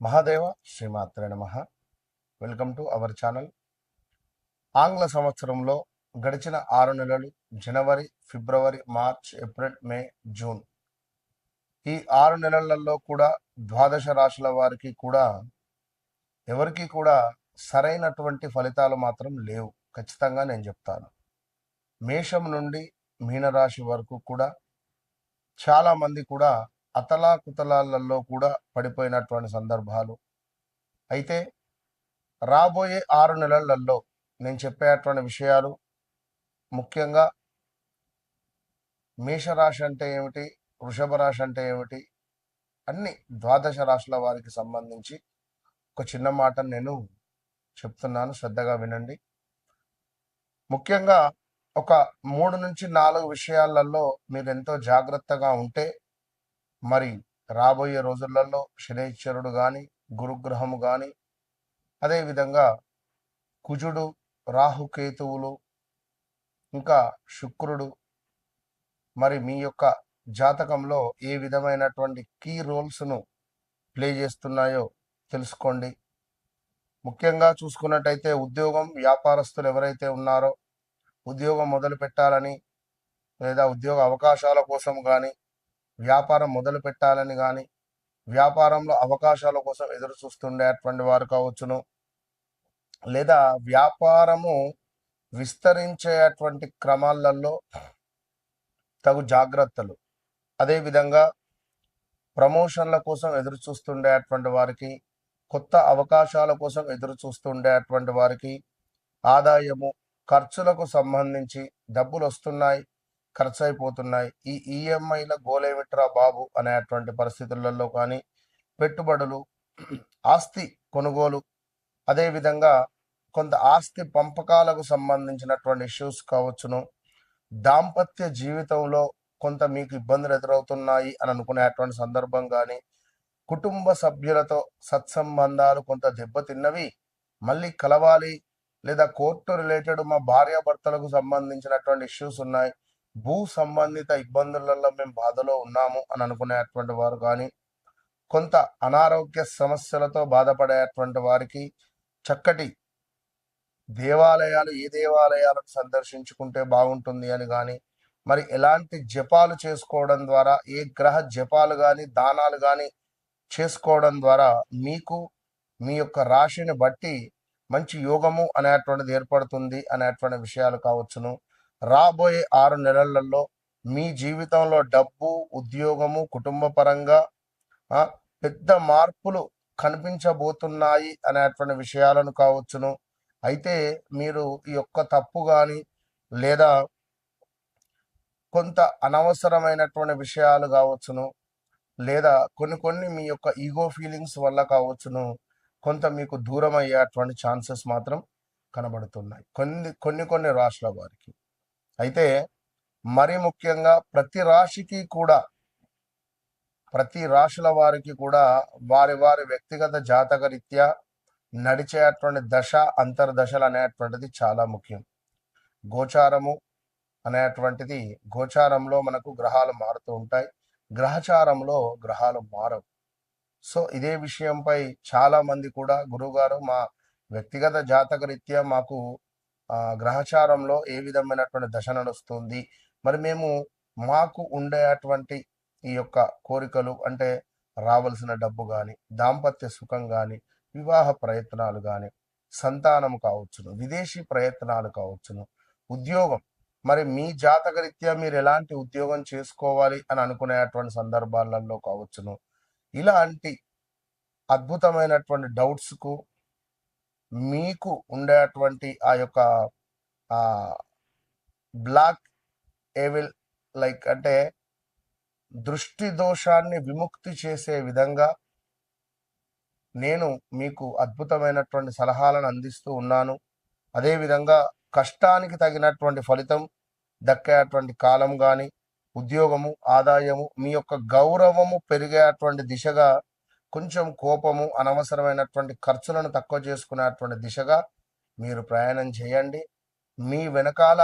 మహాదేవ శ్రీమాత్రే నమః. Welcome to our channel. ఆంగ్ల సంవత్సరంలో గడిచిన 6 నెలలు జనవరి, ఫిబ్రవరి, మార్చ్, ఏప్రిల్, మే, జూన్ ఈ 6 నెలలలో కూడా ద్వాదశ రాశుల వారికి కూడా ఎవరికి కూడా సరైనటువంటి ఫలితాలు మాత్రం లేవు. ఖచ్చితంగా నేను చెప్తాను. మేషం నుండి మీనరాశి వరకు కూడా చాలా మంది కూడా అతలాకుతలాలలో కూడా పడిపోయినటువంటి సందర్భాలు. అయితే రాబోయే 6 నెలలలో నేను చెప్పేటువంటి విషయాలు ముఖ్యంగా మేషరాశి అంటే ఏమిటి, వృషభ రాశి అంటే ఏమిటి, అన్ని ద్వాదశ రాశుల వారికి సంబంధించి ఒక చిన్న మాట నేను చెప్తున్నాను, శ్రద్ధగా వినండి. ముఖ్యంగా ఒక 3 నుంచి 4 విషయాలలో మీరు ఎంతో జాగ్రత్తగా ఉంటే మరి రాబోయే రోజులలో శనైశ్వరుడు కానీ, గురుగ్రహము కానీ, అదేవిధంగా కుజుడు, రాహుకేతువులు, ఇంకా శుక్రుడు మరి మీ యొక్క జాతకంలో ఏ విధమైనటువంటి కీ రోల్స్ను ప్లే చేస్తున్నాయో తెలుసుకోండి. ముఖ్యంగా చూసుకున్నట్టయితే ఉద్యోగం, వ్యాపారస్తులు ఎవరైతే ఉన్నారో ఉద్యోగం మొదలు పెట్టాలని లేదా ఉద్యోగ అవకాశాల కోసం కానీ, వ్యాపారం మొదలు పెట్టాలని కానీ, వ్యాపారంలో అవకాశాల కోసం ఎదురు చూస్తుండేటువంటి వారు కావచ్చును, లేదా వ్యాపారము విస్తరించేటువంటి క్రమాలలో తగు జాగ్రత్తలు, అదేవిధంగా ప్రమోషన్ల కోసం ఎదురు చూస్తుండేటువంటి వారికి, కొత్త అవకాశాల కోసం ఎదురు చూస్తుండేటువంటి వారికి, ఆదాయము, ఖర్చులకు సంబంధించి డబ్బులు వస్తున్నాయి, ఖర్చు అయిపోతున్నాయి, ఈ ఈఎంఐల గోలేమిట్రా బాబు అనేటువంటి పరిస్థితులలో కానీ, పెట్టుబడులు, ఆస్తి కొనుగోలు, అదేవిధంగా కొంత ఆస్తి పంపకాలకు సంబంధించినటువంటి ఇష్యూస్ కావచ్చును, దాంపత్య జీవితంలో కొంత మీకు ఇబ్బందులు ఎదురవుతున్నాయి అని అనుకునేటువంటి సందర్భం కానీ, కుటుంబ సభ్యులతో సత్సంబంధాలు కొంత దెబ్బతిన్నవి, మళ్ళీ కలవాలి, లేదా కోర్టు రిలేటెడ్ మా భార్యాభర్తలకు సంబంధించినటువంటి ఇష్యూస్ ఉన్నాయి, భూ సంబంధిత ఇబ్బందులలో మేము బాధలో ఉన్నాము అని అనుకునేటువంటి వారు కానీ, కొంత అనారోగ్య సమస్యలతో బాధపడేటువంటి వారికి చక్కటి దేవాలయాలు, ఏ దేవాలయాలను సందర్శించుకుంటే బాగుంటుంది అని కానీ, మరి ఎలాంటి జపాలు చేసుకోవడం ద్వారా, ఏ గ్రహ జపాలు కానీ దానాలు కానీ చేసుకోవడం ద్వారా మీకు మీ యొక్క రాశిని బట్టి మంచి యోగము అనేటువంటిది ఏర్పడుతుంది అనేటువంటి విషయాలు కావచ్చును. రాబోయే 6 నెలలలో మీ జీవితంలో డబ్బు, ఉద్యోగము, కుటుంబ పరంగా పెద్ద మార్పులు కనిపించబోతున్నాయి అనేటువంటి విషయాలను కావచ్చును. అయితే మీరు ఈ యొక్క తప్పు కానీ లేదా కొంత అనవసరమైనటువంటి విషయాలు కావచ్చును, లేదా కొన్ని మీ యొక్క ఈగో ఫీలింగ్స్ వల్ల కావచ్చును, కొంత మీకు దూరం అయ్యేటువంటి ఛాన్సెస్ మాత్రం కనబడుతున్నాయి కొన్ని రాశుల వారికి. అయితే మరి ముఖ్యంగా ప్రతి రాశుల వారికి కూడా వారి వారి వ్యక్తిగత జాతక రీత్యా నడిచేటువంటి దశ, అంతర్దశలు అనేటువంటిది చాలా ముఖ్యం. గోచారము అనేటువంటిది, గోచారంలో మనకు గ్రహాలు మారుతూ ఉంటాయి, గ్రహచారంలో గ్రహాలు మారవు. సో ఇదే విషయంపై చాలా మంది కూడా గురువుగారు మా వ్యక్తిగత జాతక రీత్యా మాకు గ్రహచారంలో ఏ విధమైనటువంటి దశ నడుస్తుంది, మరి మేము మాకు ఉండేటువంటి ఈ యొక్క కోరికలు అంటే రావాల్సిన డబ్బు కానీ, దాంపత్య సుఖం కానీ, వివాహ ప్రయత్నాలు కానీ, సంతానం కావచ్చును, విదేశీ ప్రయత్నాలు కావచ్చును, ఉద్యోగం, మరి మీ జాతక రీత్యా మీరు ఎలాంటి ఉద్యోగం చేసుకోవాలి అని అనుకునేటువంటి సందర్భాలలో కావచ్చును, ఇలాంటి అద్భుతమైనటువంటి డౌట్స్కు మీకు ఉండేటువంటి ఆ యొక్క బ్లాక్ ఏవిల్ లైక్ అంటే దృష్టి దోషాన్ని విముక్తి చేసే విధంగా నేను మీకు అద్భుతమైనటువంటి సలహాలను అందిస్తూ ఉన్నాను. అదేవిధంగా కష్టానికి తగినటువంటి ఫలితం దక్కేటువంటి కాలం కానీ, ఉద్యోగము, ఆదాయము, మీ యొక్క గౌరవము పెరిగేటువంటి దిశగా, కొంచెం కోపము, అనవసరమైనటువంటి ఖర్చులను తక్కువ చేసుకునేటువంటి దిశగా మీరు ప్రయాణం చేయండి. మీ వెనకాల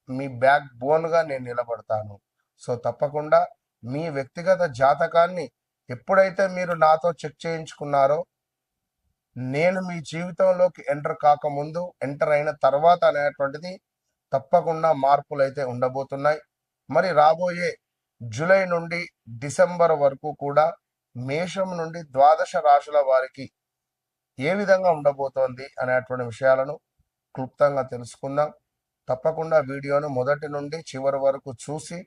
మీ బ్యాక్ బోన్గా నేను నిలబడతాను. సో తప్పకుండా మీ వ్యక్తిగత జాతకాన్ని ఎప్పుడైతే మీరు నాతో చెక్ చేయించుకున్నారో, నేను మీ జీవితంలోకి ఎంటర్ కాకముందు, ఎంటర్ అయిన తర్వాత అనేటువంటిది తప్పకుండా మార్పులు అయితే ఉండబోతున్నాయి. మరి రాబోయే జూలై నుండి డిసెంబర్ వరకు కూడా మేషం నుండి ద్వాదశ రాశుల వారికి ఏ విధంగా ఉండబోతోంది అనేటువంటి విషయాలను క్లుప్తంగా తెలుసుకుందాం. తప్పకుండా వీడియోను మొదటి నుండి చివరి వరకు చూసి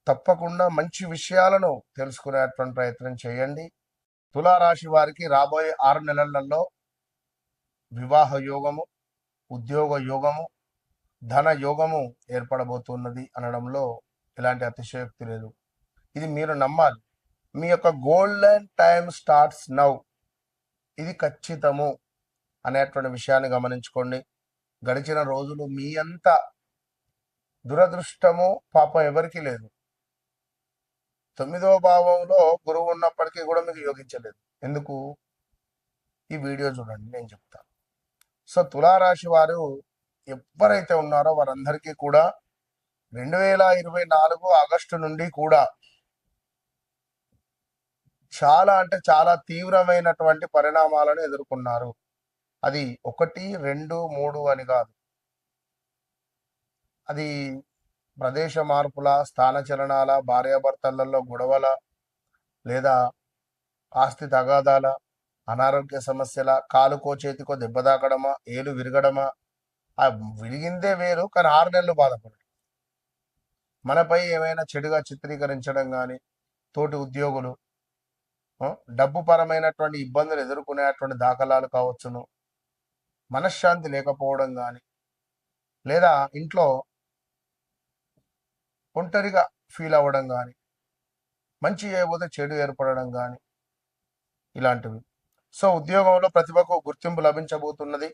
తప్పకుండా మంచి విషయాలను తెలుసుకునేటువంటి ప్రయత్నం చేయండి. తులారాశి వారికి రాబోయే 6 నెలలలో వివాహ యోగము, ఉద్యోగ యోగము, ధన యోగము ఏర్పడబోతున్నది అనడంలో ఎలాంటి అతిశయోక్తి లేదు. ఇది మీరు నమ్మాలి. మీ యొక్క గోల్డెన్ టైమ్ స్టార్ట్స్ నౌ, ఇది ఖచ్చితము అనేటువంటి విషయాన్ని గమనించుకోండి. గడిచిన రోజులు మీ అంత దురదృష్టము పాపం ఎవరికి లేదు. 9వ భావంలో గురువు ఉన్నప్పటికీ కూడా మీకు యోగించలేదు. ఎందుకు? ఈ వీడియో చూడండి, నేను చెప్తాను. సో తులారాశి వారు ఎవరైతే ఉన్నారో వారందరికీ కూడా 2024 ఆగస్టు నుండి కూడా చాలా అంటే చాలా తీవ్రమైనటువంటి పరిణామాలను ఎదుర్కొన్నారు. అది 1, 2, 3 అని కాదు. అది ప్రదేశ మార్పుల, స్థానచలనాల, భార్యాభర్తలలో గొడవల, లేదా ఆస్తి తగాదాల, అనారోగ్య సమస్యల, కాలుకో చేతికో దెబ్బ తాకడమా, ఏలు విరగడమా. ఆ విరిగిందే వేరు, కానీ 6 నెలలు బాధపడడం, మనపై ఏమైనా చెడుగా చిత్రీకరించడం కానీ, తోటి ఉద్యోగులు డబ్బు పరమైనటువంటి ఇబ్బందులు ఎదుర్కొనేటువంటి దాఖలాలు కావచ్చును, మనశ్శాంతి లేకపోవడం కానీ, లేదా ఇంట్లో ఒంటరిగా ఫీల్ అవ్వడం కానీ, మంచి చేయబోతే చెడు ఏర్పడడం కానీ, ఇలాంటివి. సో ఉద్యోగంలో ప్రతిభకు గుర్తింపు లభించబోతున్నది.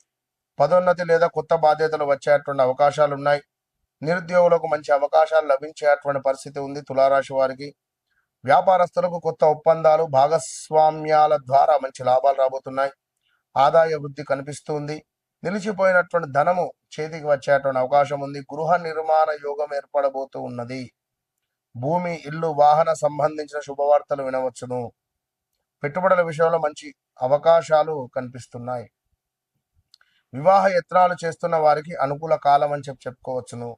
పదోన్నతి లేదా కొత్త బాధ్యతలు వచ్చేటువంటి అవకాశాలు ఉన్నాయి. నిరుద్యోగులకు మంచి అవకాశాలు లభించేటువంటి పరిస్థితి ఉంది. తులారాశి వారికి వ్యాపారస్తులకు కొత్త ఒప్పందాలు, భాగస్వామ్యాల ద్వారా మంచి లాభాలు రాబోతున్నాయి. ఆదాయ వృద్ధి కనిపిస్తుంది. నిలిచిపోయినటువంటి ధనము చేతికి వచ్చేటువంటి అవకాశం ఉంది. గృహ నిర్మాణ యోగం ఏర్పడబోతూ ఉన్నది. భూమి, ఇల్లు, వాహన సంబంధించిన శుభవార్తలు వినవచ్చును. పెట్టుబడుల విషయంలో మంచి అవకాశాలు కనిపిస్తున్నాయి. వివాహ యత్నాలు చేస్తున్న వారికి అనుకూల కాలం అని చెప్పుకోవచ్చును.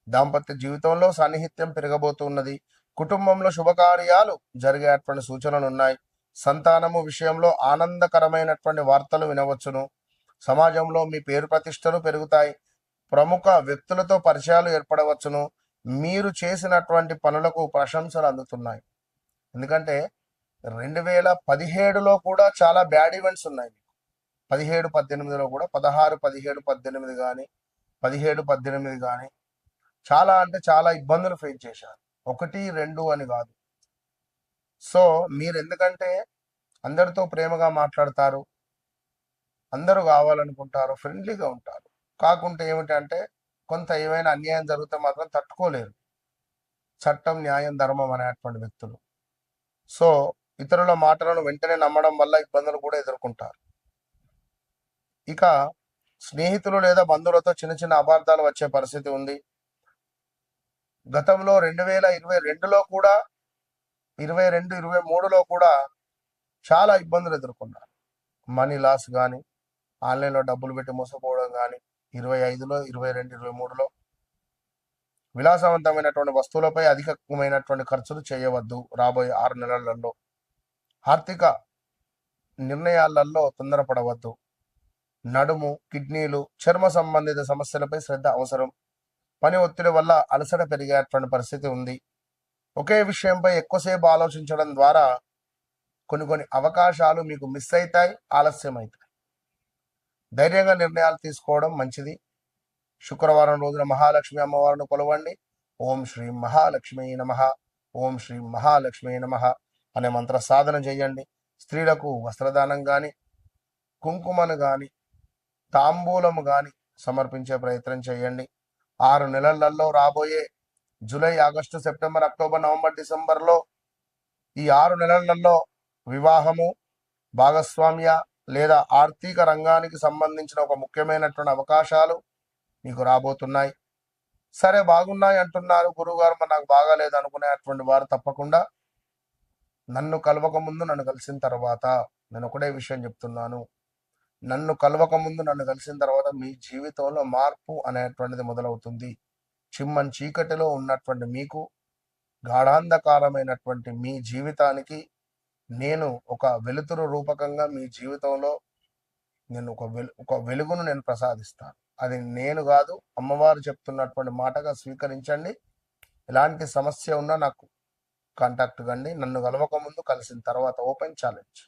దాంపత్య జీవితంలో సాన్నిహిత్యం పెరగబోతున్నది. కుటుంబంలో శుభకార్యాలు జరిగేటువంటి సూచనలు ఉన్నాయి. సంతానము విషయంలో ఆనందకరమైనటువంటి వార్తలు వినవచ్చును. సమాజంలో మీ పేరు ప్రతిష్టలు పెరుగుతాయి. ప్రముఖ వ్యక్తులతో పరిచయాలు ఏర్పడవచ్చును. మీరు చేసినటువంటి పనులకు ప్రశంసలు అందుతున్నాయి. ఎందుకంటే 2017లో కూడా చాలా బ్యాడ్ ఈవెంట్స్ ఉన్నాయి. 17, 18లో కూడా 16, 17, 18 కానీ 17, 18 కానీ చాలా అంటే చాలా ఇబ్బందులు ఫేస్ చేశారు. 1, 2 అని కాదు. సో మీరు ఎందుకంటే అందరితో ప్రేమగా మాట్లాడతారు, అందరూ కావాలనుకుంటారు, ఫ్రెండ్లీగా ఉంటారు. కాకుంటే ఏమిటంటే కొంత ఏమైనా అన్యాయం జరిగితే మాత్రం తట్టుకోలేరు. చట్టం, న్యాయం, ధర్మం అనేటువంటి వ్యక్తులు. సో ఇతరుల మాటలను వెంటనే నమ్మడం వల్ల ఇబ్బందులు కూడా ఎదుర్కొంటారు. ఇక స్నేహితులు లేదా బంధువులతో చిన్న చిన్న అపార్థాలు వచ్చే పరిస్థితి ఉంది. గతంలో 2022లో కూడా 22, 23లో కూడా చాలా ఇబ్బందులు ఎదుర్కొన్నారు. మనీ లాస్ కానీ, ఆన్లైన్లో డబ్బులు పెట్టి మోసపోవడం కానీ, 25లో, 22, 23లో విలాసవంతమైనటువంటి వస్తువులపై అధికమైనటువంటి ఖర్చులు చేయవద్దు. రాబోయే 6 నెలలలో ఆర్థిక నిర్ణయాలలో తొందరపడవద్దు. నడుము, కిడ్నీలు, చర్మ సంబంధిత సమస్యలపై శ్రద్ధ అవసరం. పని ఒత్తిడి వల్ల అలసట పెరిగేటువంటి పరిస్థితి ఉంది. ఒకే విషయంపై ఎక్కువసేపు ఆలోచించడం ద్వారా కొన్ని అవకాశాలు మీకు మిస్ అవుతాయి, ఆలస్యం అవుతాయి. ధైర్యంగా నిర్ణయాలు తీసుకోవడం మంచిది. శుక్రవారం రోజున మహాలక్ష్మి అమ్మవారిని కొలవండి. ఓం శ్రీ మహాలక్ష్మి నమః, ఓం శ్రీ మహాలక్ష్మి నమః అనే మంత్ర సాధన చేయండి. స్త్రీలకు వస్త్రదానం కానీ, కుంకుమను కానీ, తాంబూలము కానీ సమర్పించే ప్రయత్నం చేయండి. 6 నెలలలో రాబోయే July, August, September, October, November, డిసెంబర్లో ఈ 6 నెలలలో వివాహము, భాగస్వామ్య లేదా ఆర్థిక రంగానికి సంబంధించిన ఒక ముఖ్యమైనటువంటి అవకాశాలు మీకు రాబోతున్నాయి. సరే బాగున్నాయి అంటున్నారు గురువుగారు, మరి నాకు బాగాలేదు అనుకునేటువంటి వారు తప్పకుండా నన్ను కలవక ముందు నన్ను కలిసిన తర్వాత నేను ఒకటే విషయం చెప్తున్నాను. నన్ను కలవక ముందు నన్ను కలిసిన తర్వాత మీ జీవితంలో మార్పు అనేటువంటిది మొదలవుతుంది. చిమ్మని చీకటిలో ఉన్నటువంటి మీకు, గాఢాంధకారమైనటువంటి మీ జీవితానికి నేను ఒక వెలుతురు రూపకంగా మీ జీవితంలో నేను ఒక వెలుగును నేను ప్రసాదిస్తాను. అది నేను కాదు, అమ్మవారు చెప్తున్నటువంటి మాటగా స్వీకరించండి. ఎలాంటి సమస్య ఉన్నా నాకు కాంటాక్ట్ కండి. నన్ను కలవక ముందు కలిసిన తర్వాత ఓపెన్ ఛాలెంజ్.